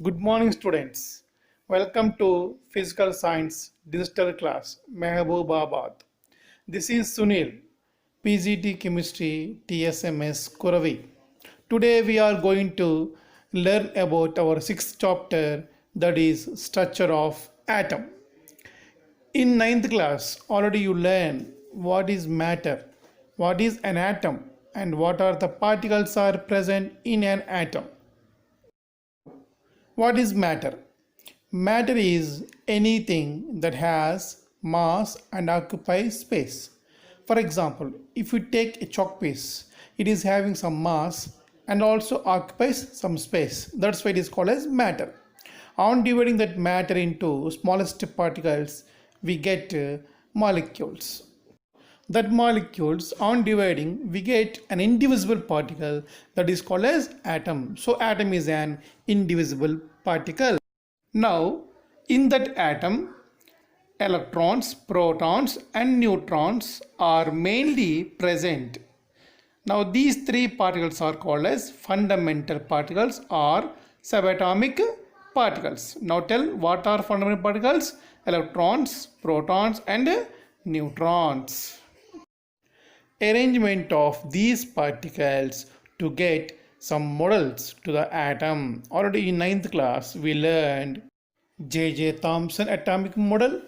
Good morning, students. Welcome to Physical Science Digital Class, Mahabubabad. This is Sunil, PGT Chemistry, TSMS, Kuravi. Today we are going to learn about our sixth chapter, that is structure of atom. In ninth class, already you learned what is matter, what is an atom, and what are the particles are present in an atom. What is matter? Matter is anything that has mass and occupies space. For example, if you take a chalk piece, it is having some mass and also occupies some space. That's why it is called as matter. On dividing that matter into smallest particles, we get molecules. That molecules, on dividing, we get an indivisible particle that is called as atom. So atom is an indivisible particle. Now, in that atom, electrons, protons, and neutrons are mainly present. Now, these three particles are called as fundamental particles or subatomic particles. Now, tell what are fundamental particles? Electrons, protons, and neutrons. Arrangement of these particles to get some models to the atom. Already in ninth class, we learned J.J. Thomson atomic model,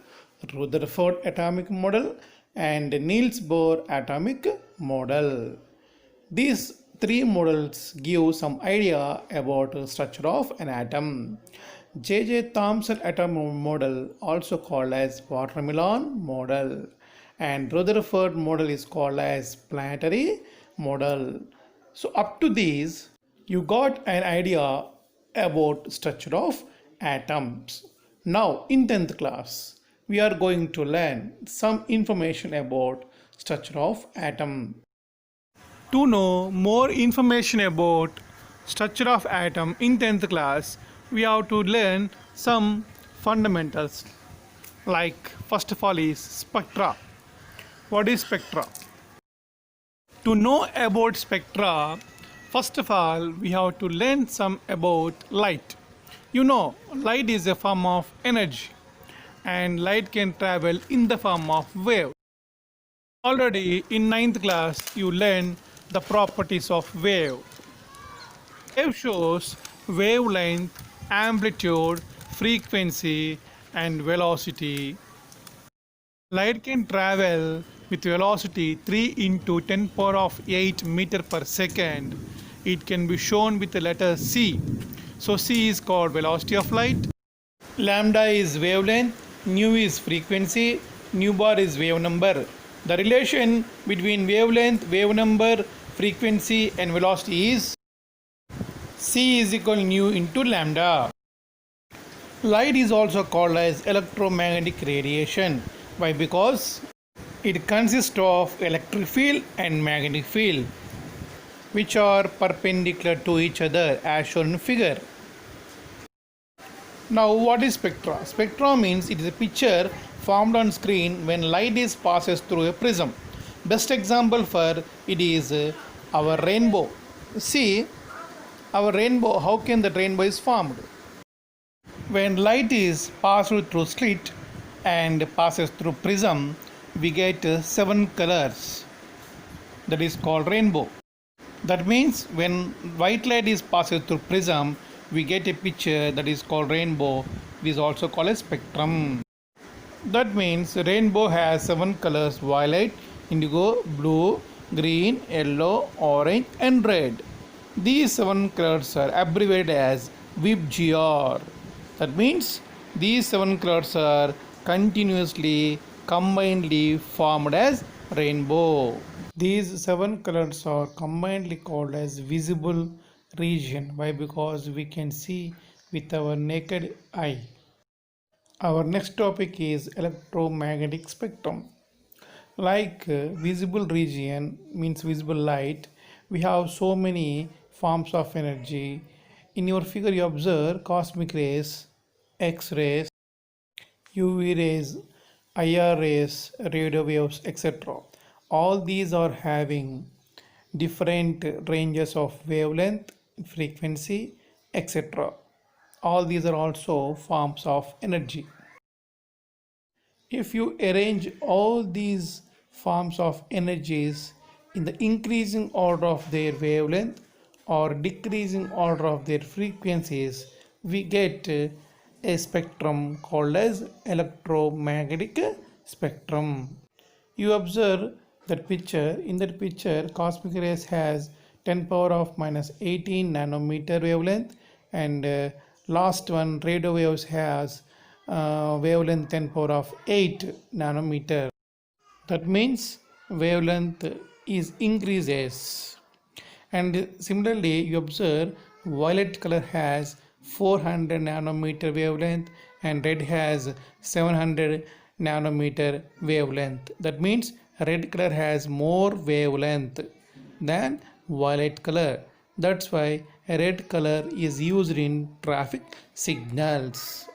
Rutherford atomic model, and Niels Bohr atomic model. These three models give some idea about the structure of an atom. J.J. Thomson atomic model, also called as watermelon model, and Rutherford model is called as planetary model. So up to these, you got an idea about structure of atoms. Now in 10th class, we are going to learn some information about structure of atom. To know more information about structure of atom in 10th class, we have to learn some fundamentals. Like first of all is spectra. What is spectra? To know about spectra, first of all, we have to learn some about light. You know, light is a form of energy and light can travel in the form of wave. Already in ninth class, you learned the properties of wave. Wave shows wavelength, amplitude, frequency, and velocity. Light can travel with velocity 3 into 10 power of 8 meter per second. It can be shown with the letter c. So c is called velocity of light. Lambda is wavelength, nu is frequency, nu bar is wave number. The relation between wavelength, wave number, frequency and velocity is c is equal nu into lambda. Light is also called as electromagnetic radiation. Why? Because it consists of electric field and magnetic field, which are perpendicular to each other as shown in figure. Now what is spectra? Spectra means it is a picture formed on screen when light is passes through a prism. Best example for it is our rainbow. See our rainbow, how can the rainbow is formed? When light is passed through slit and passes through prism, we get 7 colors, that is called rainbow. That means when white light is passed through prism, we get a picture that is called rainbow. It is also called a spectrum. That means rainbow has 7 colors: violet, indigo, blue, green, yellow, orange and red. These 7 colors are abbreviated as VIBGR. That means these 7 colors are continuously combinedly formed as rainbow. These 7 colors are combinedly called as visible region. Why? Because we can see with our naked eye. Our next topic is electromagnetic spectrum. Like visible region means visible light, we have so many forms of energy. In your figure you observe cosmic rays, X-rays, UV rays, IR rays, radio waves, etc. All these are having different ranges of wavelength, frequency, etc. All these are also forms of energy. If you arrange all these forms of energies in the increasing order of their wavelength or decreasing order of their frequencies, we get a spectrum called as electromagnetic spectrum. You observe that picture. In that picture, cosmic rays has 10 power of minus 18 nanometer wavelength, and last one radio waves has wavelength 10 power of 8 nanometer. That means wavelength is increases. And similarly, you observe violet color has 400 nanometer wavelength and red has 700 nanometer wavelength. That means red color has more wavelength than violet color. That's why red color is used in traffic signals.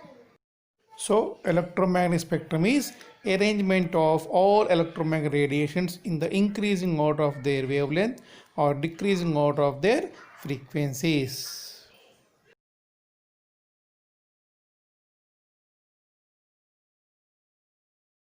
So electromagnetic spectrum is arrangement of all electromagnetic radiations in the increasing order of their wavelength or decreasing order of their frequencies.